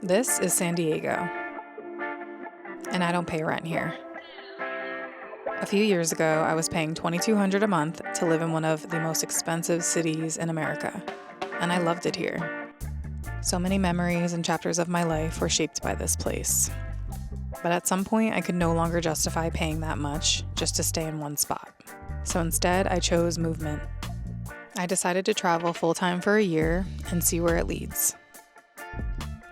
This is San Diego, and I don't pay rent here. A few years ago, I was paying $2,200 a month to live in one of the most expensive cities in America, and I loved it here. So many memories and chapters of my life were shaped by this place. But at some point, I could no longer justify paying that much just to stay in one spot. So instead, I chose movement. I decided to travel full-time for a year and see where it leads.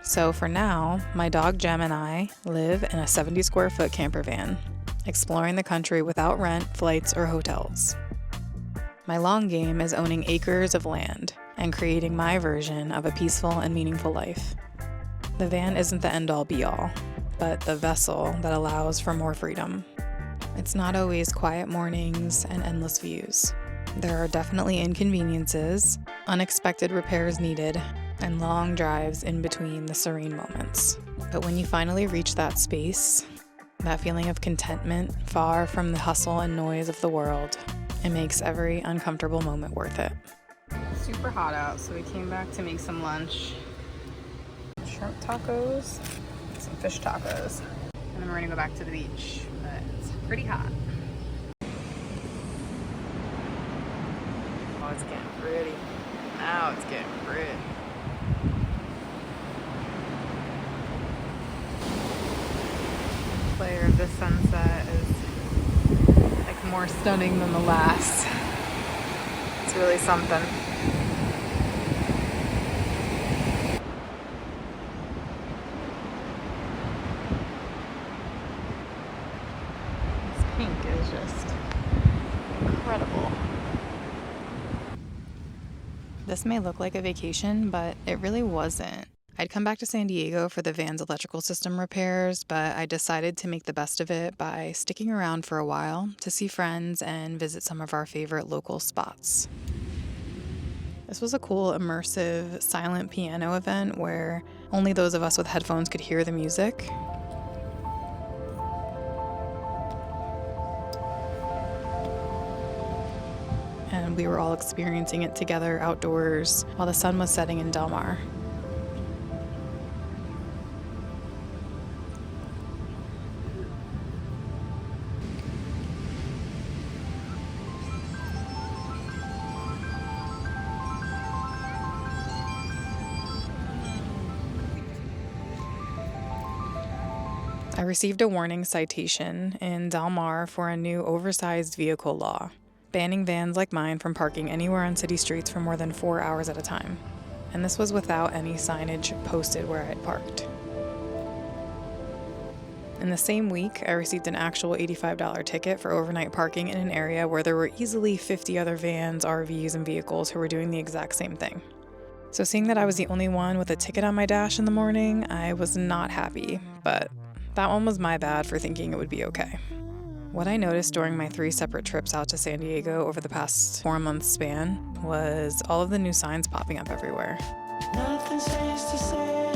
So for now, my dog Jem and I live in a 70 square foot camper van, exploring the country without rent, flights, or hotels. My long game is owning acres of land and creating my version of a peaceful and meaningful life. The van isn't the end-all be-all, but the vessel that allows for more freedom. It's not always quiet mornings and endless views. There are definitely inconveniences, unexpected repairs needed, and long drives in between the serene moments. But when you finally reach that space, that feeling of contentment far from the hustle and noise of the world, it makes every uncomfortable moment worth it. It's super hot out, so we came back to make some lunch. Shrimp tacos, some fish tacos, and then we're gonna go back to the beach, but it's pretty hot. Oh, it's getting pretty. Now it's getting pretty. Layer of this sunset is like more stunning than the last. It's really something. This pink is just incredible. This may look like a vacation, but it really wasn't. I'd come back to San Diego for the van's electrical system repairs, but I decided to make the best of it by sticking around for a while to see friends and visit some of our favorite local spots. This was a cool, immersive, silent piano event where only those of us with headphones could hear the music. And we were all experiencing it together outdoors while the sun was setting in Del Mar. I received a warning citation in Del Mar for a new oversized vehicle law, banning vans like mine from parking anywhere on city streets for more than 4 hours at a time. And this was without any signage posted where I had parked. In the same week, I received an actual $85 ticket for overnight parking in an area where there were easily 50 other vans, RVs, and vehicles who were doing the exact same thing. So seeing that I was the only one with a ticket on my dash in the morning, I was not happy, but that one was my bad for thinking it would be okay. What I noticed during my 3 separate trips out to San Diego over the past 4-month span was all of the new signs popping up everywhere. Nothing stays the same,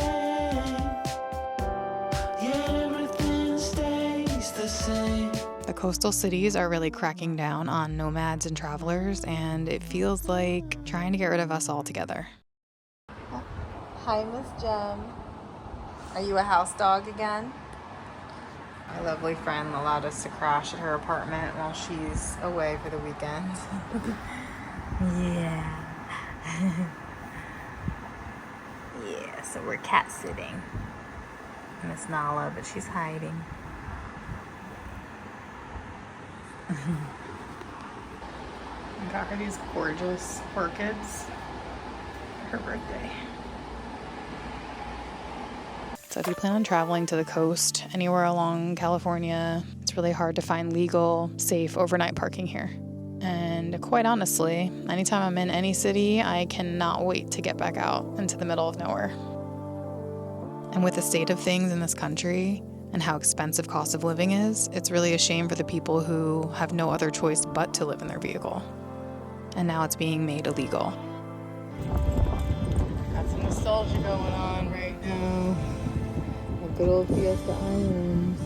yet everything stays the same. The coastal cities are really cracking down on nomads and travelers, and it feels like trying to get rid of us altogether. Hi, Miss Jem. Are you a house dog again? My lovely friend allowed us to crash at her apartment while she's away for the weekend. Yeah. Yeah, so we're cat sitting. Miss Nala, but she's hiding. I got her these gorgeous orchids for her birthday. So if you plan on traveling to the coast, anywhere along California, it's really hard to find legal, safe overnight parking here. And quite honestly, anytime I'm in any city, I cannot wait to get back out into the middle of nowhere. And with the state of things in this country and how expensive cost of living is, it's really a shame for the people who have no other choice but to live in their vehicle. And now it's being made illegal. Got some nostalgia going on right now. Good old Fiesta Islands.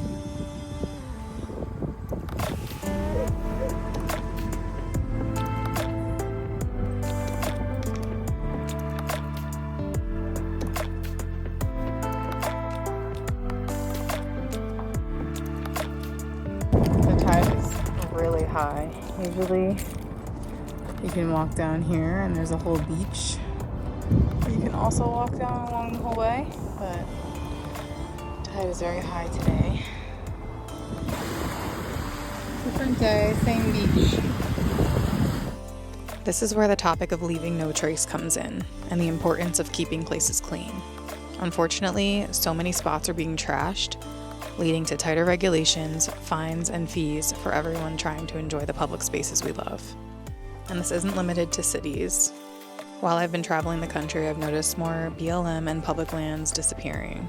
high. Usually you can walk down here and there's a whole beach. You can also walk down along the whole way, but tide is very high today. Different day, same beach. This is where the topic of leaving no trace comes in, and the importance of keeping places clean. Unfortunately, so many spots are being trashed, leading to tighter regulations, fines, and fees for everyone trying to enjoy the public spaces we love. And this isn't limited to cities. While I've been traveling the country, I've noticed more BLM and public lands disappearing.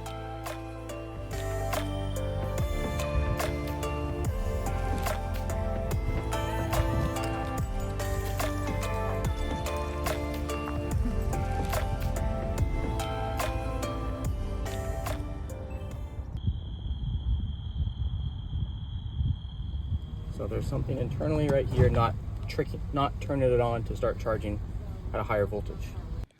So there's something internally right here, not turning it on to start charging at a higher voltage.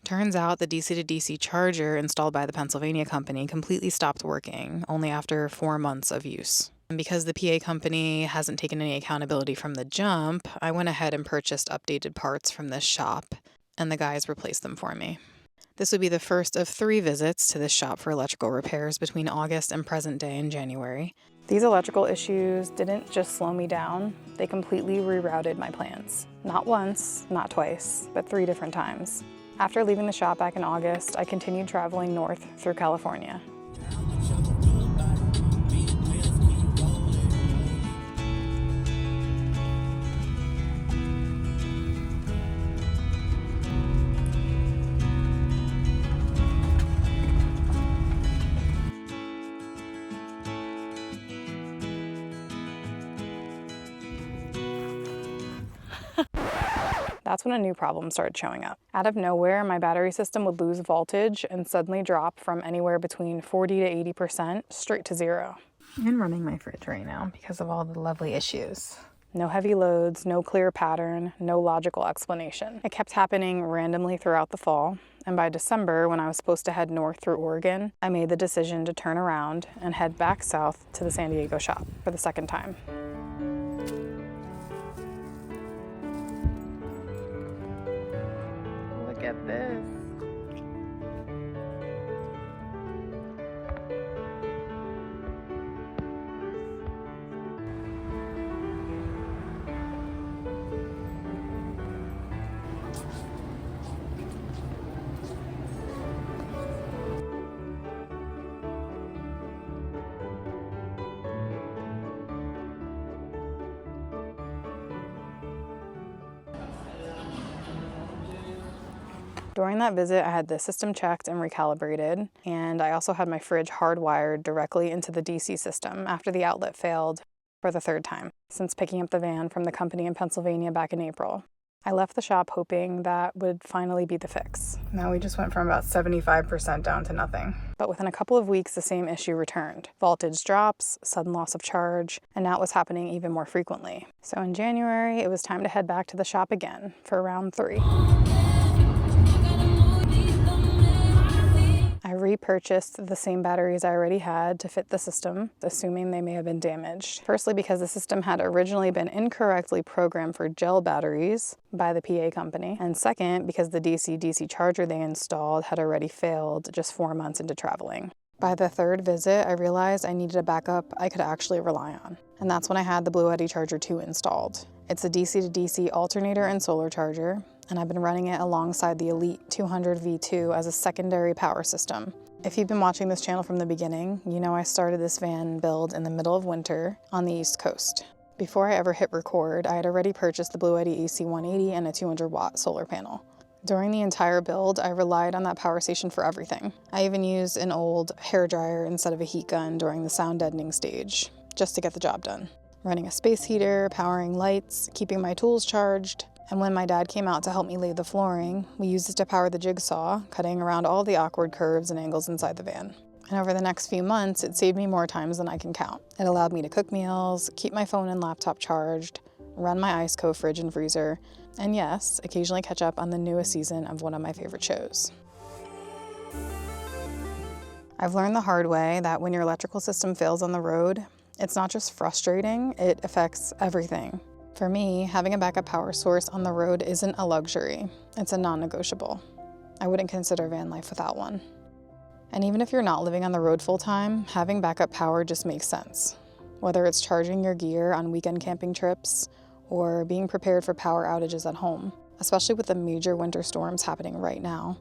Turns out the DC to DC charger installed by the Pennsylvania company completely stopped working only after 4 months of use. And because the PA company hasn't taken any accountability from the jump, I went ahead and purchased updated parts from this shop, and the guys replaced them for me. This would be the first of 3 visits to this shop for electrical repairs between August and present day in January. These electrical issues didn't just slow me down, they completely rerouted my plans. Not once, not twice, but 3 different times. After leaving the shop back in August, I continued traveling north through California. That's when a new problem started showing up. Out of nowhere, my battery system would lose voltage and suddenly drop from anywhere between 40 to 80% straight to 0. I'm running my fridge right now because of all the lovely issues. No heavy loads, no clear pattern, no logical explanation. It kept happening randomly throughout the fall, and by December, when I was supposed to head north through Oregon, I made the decision to turn around and head back south to the San Diego shop for the second time. Look at this. During that visit, I had the system checked and recalibrated, and I also had my fridge hardwired directly into the DC system after the outlet failed for the 3rd time since picking up the van from the company in Pennsylvania back in April. I left the shop hoping that would finally be the fix. Now we just went from about 75% down to nothing. But within a couple of weeks, the same issue returned. Voltage drops, sudden loss of charge, and now it was happening even more frequently. So in January, it was time to head back to the shop again for round 3. I repurchased the same batteries I already had to fit the system, assuming they may have been damaged. Firstly, because the system had originally been incorrectly programmed for gel batteries by the PA company, and second, because the DC-DC charger they installed had already failed just 4 months into traveling. By the 3rd visit, I realized I needed a backup I could actually rely on, and that's when I had the Blue Eddy Charger 2 installed. It's a DC to DC alternator and solar charger, and I've been running it alongside the Elite 200 V2 as a secondary power system. If you've been watching this channel from the beginning, you know I started this van build in the middle of winter on the East Coast. Before I ever hit record, I had already purchased the Blue Eddy AC180 and a 200-watt solar panel. During the entire build, I relied on that power station for everything. I even used an old hairdryer instead of a heat gun during the sound deadening stage, just to get the job done. Running a space heater, powering lights, keeping my tools charged. And when my dad came out to help me lay the flooring, we used it to power the jigsaw, cutting around all the awkward curves and angles inside the van. And over the next few months, it saved me more times than I can count. It allowed me to cook meals, keep my phone and laptop charged, run my Ice Co fridge and freezer, and yes, occasionally catch up on the newest season of one of my favorite shows. I've learned the hard way that when your electrical system fails on the road, it's not just frustrating, it affects everything. For me, having a backup power source on the road isn't a luxury, it's a non-negotiable. I wouldn't consider van life without one. And even if you're not living on the road full time, having backup power just makes sense. Whether it's charging your gear on weekend camping trips or being prepared for power outages at home, especially with the major winter storms happening right now,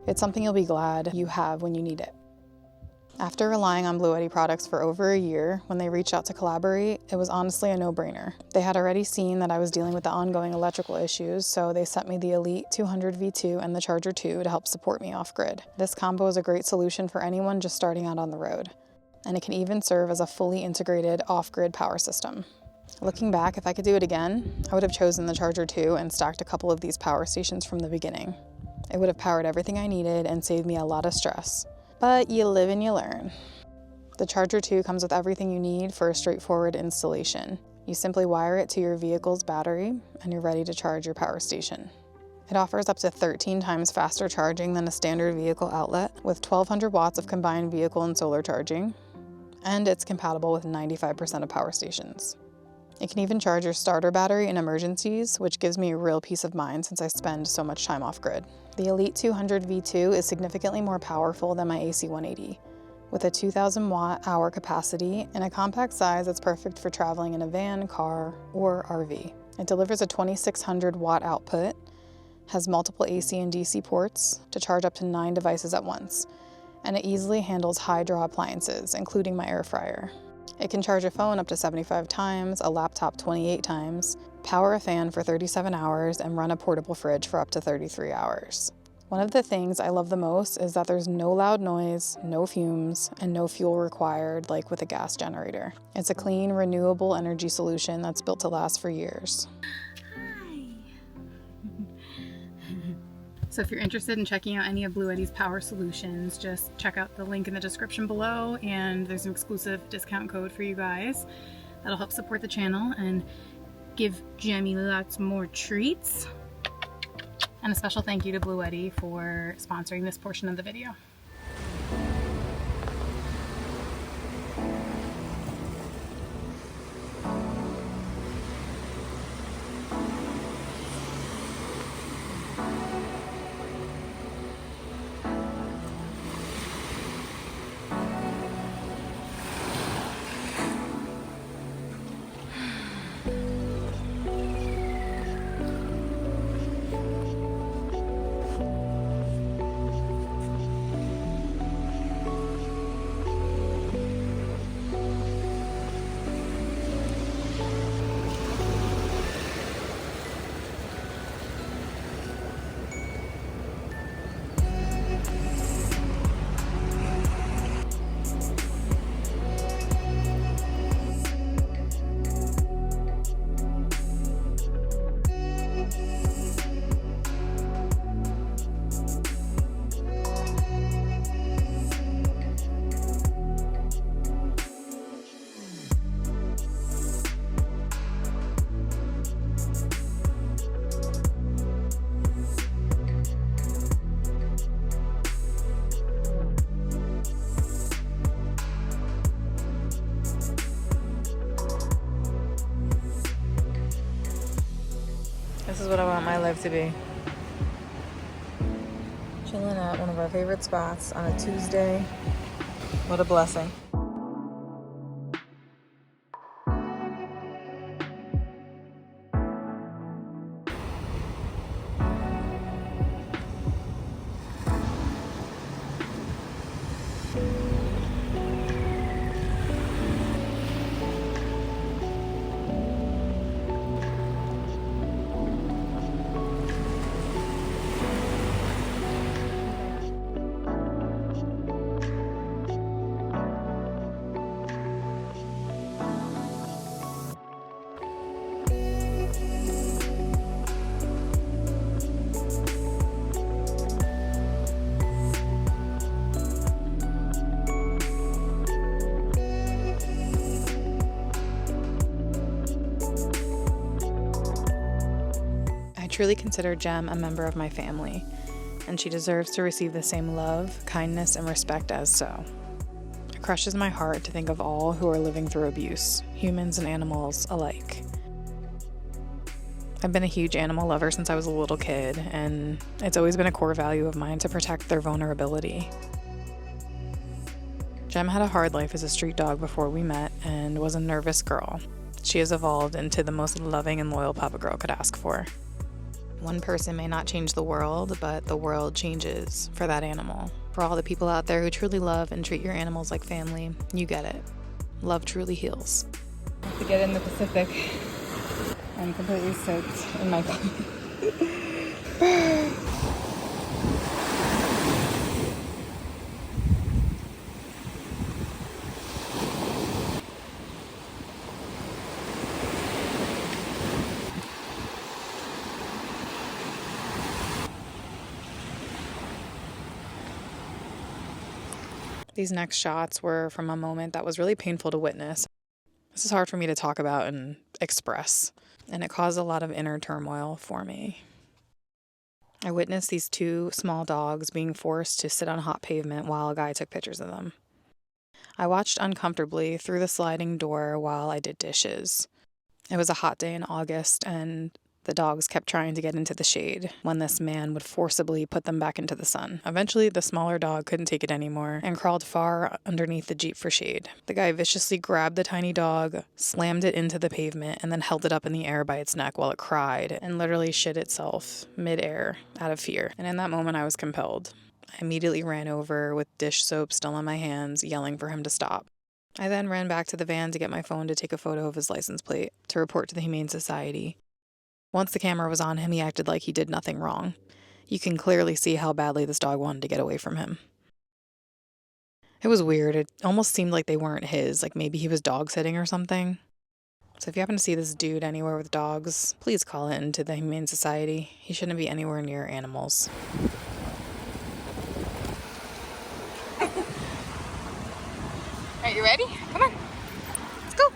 it's something you'll be glad you have when you need it. After relying on Bluetti products for over a year, when they reached out to collaborate, it was honestly a no-brainer. They had already seen that I was dealing with the ongoing electrical issues, so they sent me the Elite 200 V2 and the Charger 2 to help support me off-grid. This combo is a great solution for anyone just starting out on the road, and it can even serve as a fully integrated off-grid power system. Looking back, if I could do it again, I would have chosen the Charger 2 and stacked a couple of these power stations from the beginning. It would have powered everything I needed and saved me a lot of stress. But you live and you learn. The Charger 2 comes with everything you need for a straightforward installation. You simply wire it to your vehicle's battery and you're ready to charge your power station. It offers up to 13 times faster charging than a standard vehicle outlet with 1,200 watts of combined vehicle and solar charging, and it's compatible with 95% of power stations. It can even charge your starter battery in emergencies, which gives me a real peace of mind since I spend so much time off-grid. The Elite 200 V2 is significantly more powerful than my AC 180, with a 2,000 watt-hour capacity and a compact size that's perfect for traveling in a van, car, or RV. It delivers a 2,600 watt output, has multiple AC and DC ports to charge up to 9 devices at once, and it easily handles high-draw appliances, including my air fryer. It can charge a phone up to 75 times, a laptop 28 times, power a fan for 37 hours, and run a portable fridge for up to 33 hours. One of the things I love the most is that there's no loud noise, no fumes, and no fuel required like with a gas generator. It's a clean, renewable energy solution that's built to last for years. So if you're interested in checking out any of Bluetti's power solutions, just check out the link in the description below, and there's an exclusive discount code for you guys that'll help support the channel and give Jemmy lots more treats. And a special thank you to Bluetti for sponsoring this portion of the video. This is what I want my life to be. Chilling at one of our favorite spots on a Tuesday. What a blessing. I truly consider Jem a member of my family, and she deserves to receive the same love, kindness, and respect as so. It crushes my heart to think of all who are living through abuse, humans and animals alike. I've been a huge animal lover since I was a little kid, and it's always been a core value of mine to protect their vulnerability. Jem had a hard life as a street dog before we met and was a nervous girl. She has evolved into the most loving and loyal pup a girl could ask for. One person may not change the world, but the world changes for that animal. For all the people out there who truly love and treat your animals like family, you get it. Love truly heals. To get in the Pacific, I'm completely soaked in my coffee. These next shots were from a moment that was really painful to witness. This is hard for me to talk about and express, and it caused a lot of inner turmoil for me. I witnessed these two small dogs being forced to sit on hot pavement while a guy took pictures of them. I watched uncomfortably through the sliding door while I did dishes. It was a hot day in August, and the dogs kept trying to get into the shade when this man would forcibly put them back into the sun. Eventually, the smaller dog couldn't take it anymore and crawled far underneath the Jeep for shade. The guy viciously grabbed the tiny dog, slammed it into the pavement, and then held it up in the air by its neck while it cried and literally shit itself mid-air out of fear. And in that moment, I was compelled. I immediately ran over with dish soap still on my hands, yelling for him to stop. I then ran back to the van to get my phone to take a photo of his license plate to report to the Humane Society. Once the camera was on him, he acted like he did nothing wrong. You can clearly see how badly this dog wanted to get away from him. It was weird. It almost seemed like they weren't his, like maybe he was dog sitting or something. So if you happen to see this dude anywhere with dogs, please call it into the Humane Society. He shouldn't be anywhere near animals. Are you ready? Come on. Let's go.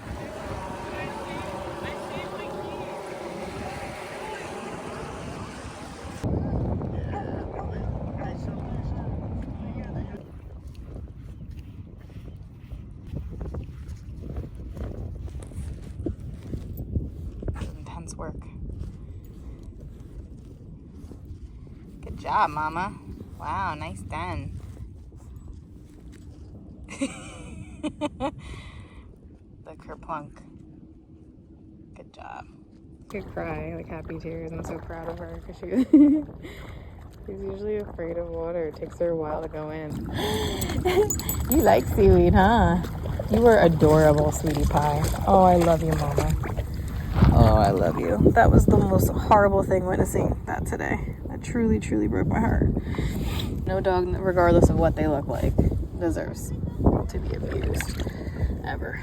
Intense work. Good job, Mama. Wow, nice done. Look, her plunk. Good job. I could cry, like happy tears. I'm so proud of her because she's usually afraid of water. It takes her a while to go in. You like seaweed, huh? You were adorable, sweetie pie. Oh, I love you, Mama. Oh, I love you. That was the most horrible thing witnessing that today. That truly, truly broke my heart. No dog, regardless of what they look like, deserves to be abused. Ever.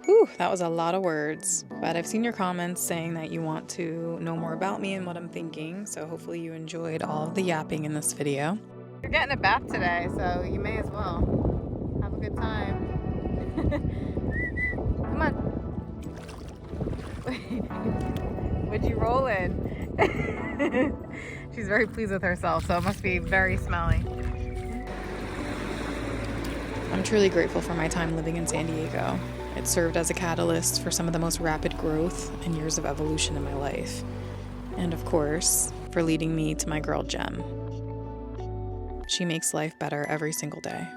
Whew, that was a lot of words. But I've seen your comments saying that you want to know more about me and what I'm thinking, so hopefully you enjoyed all of the yapping in this video. You're getting a bath today, so you may as well. Have a good time. Come on. What'd you roll in? She's very pleased with herself, so it must be very smelly. I'm truly grateful for my time living in San Diego. It served as a catalyst for some of the most rapid growth and years of evolution in my life. And of course, for leading me to my girl Jem. She makes life better every single day.